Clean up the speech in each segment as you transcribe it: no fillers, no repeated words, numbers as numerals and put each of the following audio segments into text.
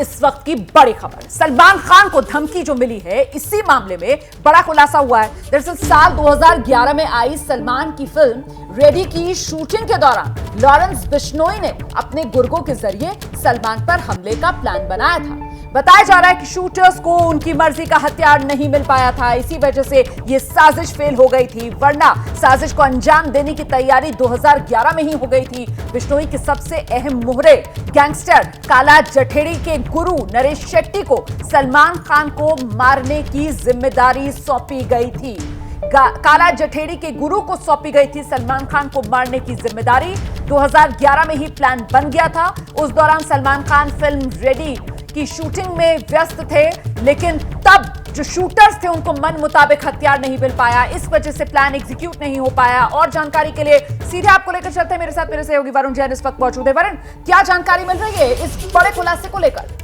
इस वक्त की बड़ी खबर, सलमान खान को धमकी जो मिली है, इसी मामले में बड़ा खुलासा हुआ है। दरअसल साल 2011 में आई सलमान की फिल्म रेडी की शूटिंग के दौरान लॉरेंस बिश्नोई ने अपने गुर्गों के जरिए सलमान पर हमले का प्लान बनाया था। बताया जा रहा है कि शूटर्स को उनकी मर्जी का हथियार नहीं मिल पाया था, इसी वजह से यह साजिश फेल हो गई थी, वरना साजिश को अंजाम देने की तैयारी 2011 में ही हो गई थी। बिश्नोई के सबसे अहम मोहरे गैंगस्टर काला जठेड़ी के गुरु नरेश शेट्टी को सलमान खान को मारने की जिम्मेदारी सौंपी गई थी। काला जठेड़ी के गुरु को सौंपी गई थी सलमान खान को मारने की जिम्मेदारी। 2011 में ही प्लान बन गया था। उस दौरान सलमान खान फिल्म रेडी की शूटिंग में व्यस्त थे, लेकिन तब जो शूटर्स थे उनको मन मुताबिक हथियार नहीं मिल पाया, इस वजह से प्लान एग्जीक्यूट नहीं हो पाया। और जानकारी के लिए सीधे आपको लेकर चलते हैं, मेरे साथ मेरे सहयोगी वरुण जैन इस वक्त मौजूद है। वरुण, क्या जानकारी मिल रही है इस बड़े खुलासे को लेकर?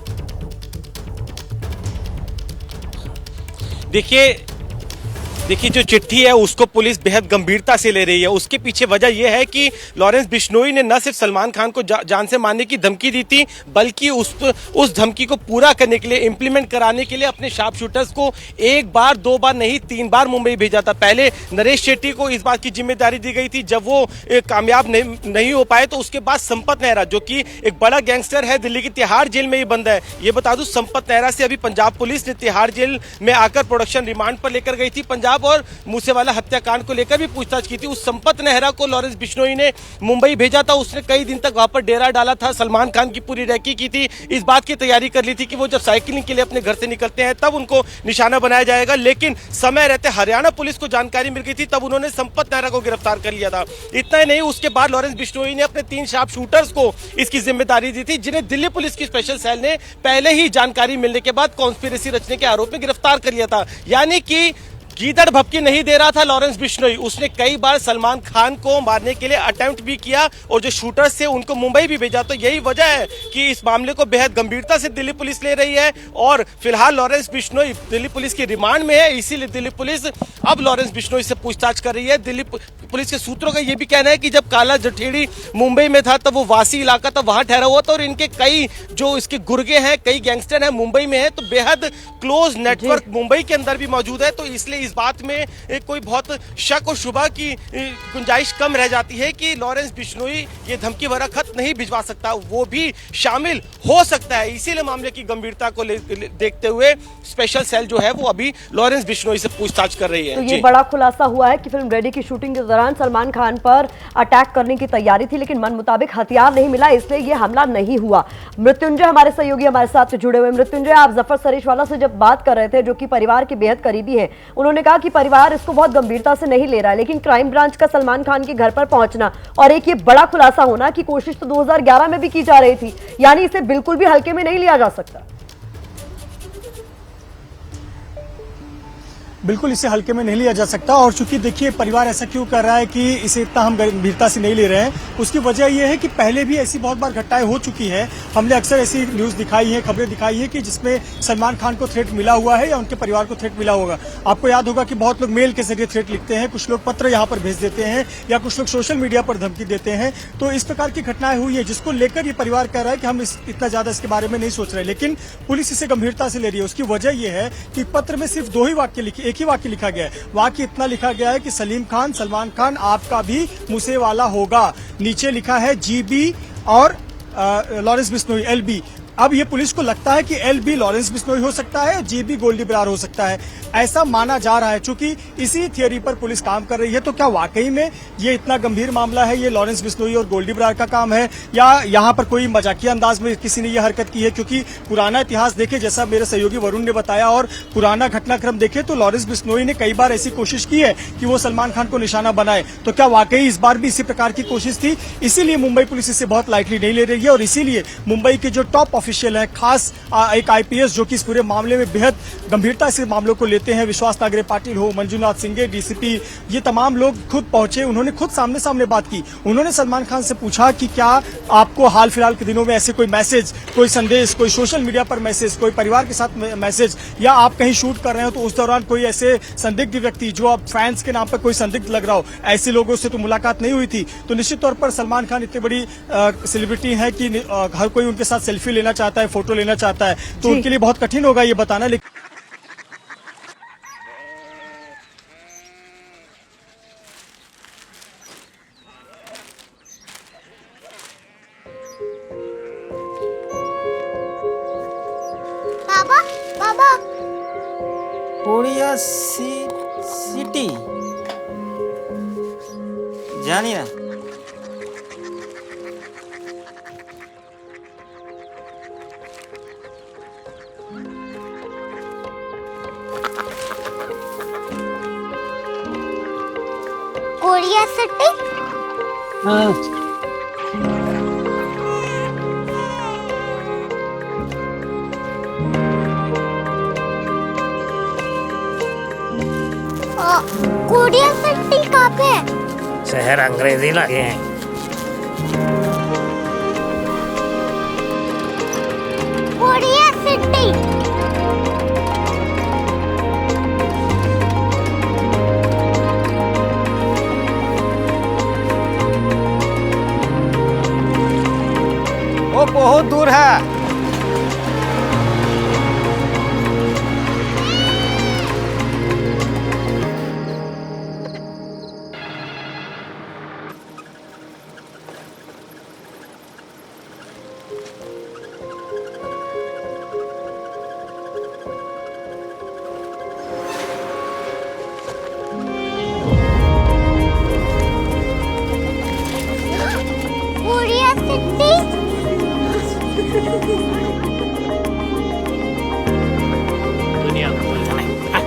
देखिए जो चिट्ठी है उसको पुलिस बेहद गंभीरता से ले रही है। उसके पीछे वजह यह है कि लॉरेंस बिश्नोई ने न सिर्फ सलमान खान को जान से मारने की धमकी दी थी, बल्कि उस धमकी को पूरा करने के लिए, इंप्लीमेंट कराने के लिए अपने शार्प शूटर्स को एक बार, दो बार नहीं, 3 बार मुंबई भेजा था। पहले नरेश शेट्टी को इस बात की जिम्मेदारी दी गई थी, जब वो कामयाब नहीं हो पाए तो उसके बाद संपत नेहरा, जो कि एक बड़ा गैंगस्टर है, दिल्ली की तिहाड़ जेल में ही बंद है। ये बता दूं, संपत नेहरा से अभी पंजाब पुलिस ने तिहाड़ जेल में आकर प्रोडक्शन रिमांड पर लेकर गई थी पंजाब, और मूसेवाला हत्याकांड को लेकर भी पूछताछ की थी। उस संपत नेहरा को लॉरेंस बिश्नोई ने मुंबई भेजा था। उसने कई दिन तक वहां पर डेरा डाला था, सलमान खान की पूरी रैकी की थी, इस बात की तैयारी कर ली थी कि वो जब साइकिलिंग के लिए अपने घर से निकलते हैं तब उनको निशाना बनाया जाएगा। लेकिन समय रहते हरियाणा पुलिस को जानकारी मिल गई थी, तब उन्होंने संपत नेहरा को गिरफ्तार कर लिया था। इतना ही नहीं, उसके बाद लॉरेंस बिश्नोई ने अपने 3 शार्प शूटर्स को इसकी जिम्मेदारी दी थी, जिन्हें दिल्ली पुलिस की स्पेशल सेल ने पहले ही जानकारी मिलने के बाद कॉन्स्पिरेसी रचने के आरोप में गिरफ्तार कर लिया था। यानी कि गीदड़ भपकी नहीं दे रहा था लॉरेंस बिश्नोई। उसने कई बार सलमान खान को मारने के लिए अटेम्प्ट भी किया, और जो शूटर्स थे उनको मुंबई भी भेजा। तो यही वजह है कि इस मामले को बेहद गंभीरता से दिल्ली पुलिस ले रही है, और फिलहाल लॉरेंस बिश्नोई दिल्ली पुलिस की रिमांड में है। इसीलिए दिल्ली पुलिस अब लॉरेंस बिश्नोई से पूछताछ कर रही है। दिल्ली पुलिस के सूत्रों का यह भी कहना है कि जब काला जठेड़ी मुंबई में था तब वो वासी इलाका था, वहां ठहरा हुआ था, और इनके कई जो इसके गुर्गे हैं, कई गैंगस्टर हैं मुंबई में है, तो बेहद क्लोज नेटवर्क मुंबई के अंदर भी मौजूद है। तो इसलिए इस बात में कोई बहुत शक और शुबा की गुंजाइश कम रह जाती है कि लॉरेंस बिश्नोई ये धमकी भरा खत नहीं भिजवा सकता, वो भी शामिल हो सकता है। इसीलिए मामले की गंभीरता को देखते हुए स्पेशल सेल जो है वो अभी लॉरेंस बिश्नोई से पूछताछ कर रही है। तो ये बड़ा खुलासा हुआ है कि फिल्म रेडी की शूटिंग के दौरान सलमान खान पर अटैक करने की तैयारी थी, लेकिन मन मुताबिक हथियार नहीं मिला, इसलिए ये हमला नहीं हुआ। मृत्युंजय हमारे सहयोगी हमारे साथ जुड़े हुए। मृत्युंजय, आप जफर सरीशवाला से जब बात कर रहे थे, जो कि परिवार के बेहद करीबी है, उन्होंने कहा कि परिवार इसको बहुत गंभीरता से नहीं ले रहा है, लेकिन क्राइम ब्रांच का सलमान खान के घर पर पहुंचना और एक ये बड़ा खुलासा होना की कोशिश तो 2011 में भी की जा रही थी, यानी इसे बिल्कुल भी हल्के में नहीं लिया जा सकता। बिल्कुल इसे हल्के में नहीं लिया जा सकता। और चूंकि देखिए परिवार ऐसा क्यों कर रहा है कि इसे इतना हम गंभीरता से नहीं ले रहे हैं, उसकी वजह यह है कि पहले भी ऐसी बहुत बार घटनाएं हो चुकी हैं। हमने अक्सर ऐसी न्यूज दिखाई है, खबरें दिखाई है कि जिसमें सलमान खान को थ्रेट मिला हुआ है या उनके परिवार को थ्रेट मिला होगा। आपको याद होगा कि बहुत लोग मेल के जरिए थ्रेट लिखते हैं, कुछ लोग पत्र यहाँ पर भेज देते हैं, या कुछ लोग सोशल मीडिया पर धमकी देते हैं। तो इस प्रकार की घटनाएं हुई है, जिसको लेकर ये परिवार कह रहा है कि हम इतना ज्यादा इसके बारे में नहीं सोच रहे, लेकिन पुलिस इसे गंभीरता से ले रही है। उसकी वजह यह है कि पत्र में सिर्फ एक ही वाक्य लिखा गया है। वाक्य इतना लिखा गया है कि सलमान खान आपका भी मूसेवाला होगा। नीचे लिखा है जीबी और लॉरेंस बिश्नोई LB। अब ये पुलिस को लगता है कि LB लॉरेंस बिश्नोई हो सकता है, GB गोल्डी बरार हो सकता है, ऐसा माना जा रहा है। चूंकि इसी थियोरी पर पुलिस काम कर रही है, तो क्या वाकई में ये इतना गंभीर मामला है, ये लॉरेंस बिश्नोई और गोल्डी बरार का काम है, या यहाँ पर कोई मजाकिया अंदाज में किसी ने यह हरकत की है? क्योंकि पुराना इतिहास देखे, जैसा मेरे सहयोगी वरुण ने बताया, और पुराना घटनाक्रम देखे, तो लॉरेंस बिश्नोई ने कई बार ऐसी कोशिश की है कि वो सलमान खान को निशाना बनाए। तो क्या वाकई इस बार भी इसी प्रकार की कोशिश थी? इसीलिए मुंबई पुलिस इसे बहुत लाइटली नहीं ले रही है, और इसीलिए मुंबई के जो टॉप ऑफिशियल है, खास एक IPS जो कि इस पूरे मामले में बेहद गंभीरता से मामलों को लेते हैं, विश्वास नागरे पाटिल हो, मंजुनाथ सिंघे, DCP, ये तमाम लोग खुद पहुंचे। उन्होंने खुद सामने सामने बात की। उन्होंने सलमान खान से पूछा कि क्या आपको हाल फिलहाल के दिनों में ऐसे कोई मैसेज, कोई संदेश, कोई सोशल मीडिया पर मैसेज, कोई परिवार के साथ मैसेज, या आप कहीं शूट कर रहे हो तो उस दौरान कोई ऐसे संदिग्ध व्यक्ति जो आप फैंस के नाम पर कोई संदिग्ध लग रहा हो, ऐसे लोगों से तो मुलाकात नहीं हुई थी? तो निश्चित तौर पर सलमान खान इतनी बड़ी सेलिब्रिटी है कि हर कोई उनके साथ सेल्फी लेना चाहता है, फोटो लेना चाहता है, तो जी। उनके लिए बहुत कठिन होगा ये बताना। लेकिन बाबा बाबा कोरिया सिटी জানি না कोरिया सिटी कोरिया सिटी कहाँ पे है? शहर अंग्रेजी लगे हैं। कोरिया सिटी वो बहुत दूर है। कोरिया सिटी दुनिया को बोलना है,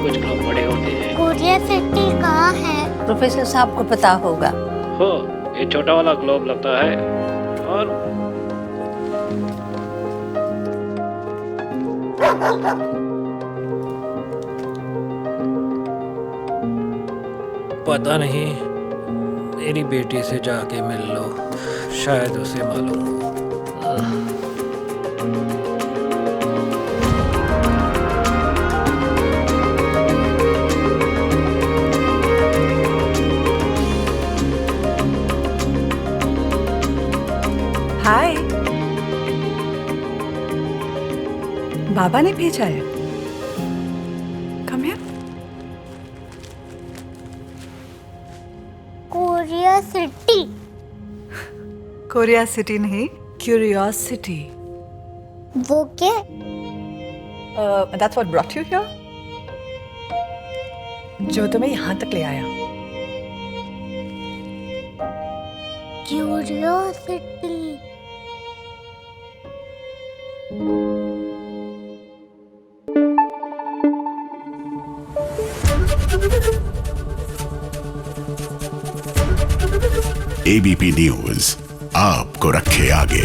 कुछ लोग बड़े होते हैं। कोरिया सिटी कहाँ है? प्रोफेसर साहब को पता होगा। हो ये छोटा वाला ग्लोब लगता है और पता नहीं, मेरी बेटी से जाके मिल लो, शायद उसे मालूम हो। हाय, बाबा ने भेजा है। Come here. Korea city Korea city नहीं, क्यूरियोसिटी। वो क्या? That's what brought you here, जो तुम्हें यहाँ तक ले आया। क्यूरियोसिटी एबीपी न्यूज आपको रखे आगे।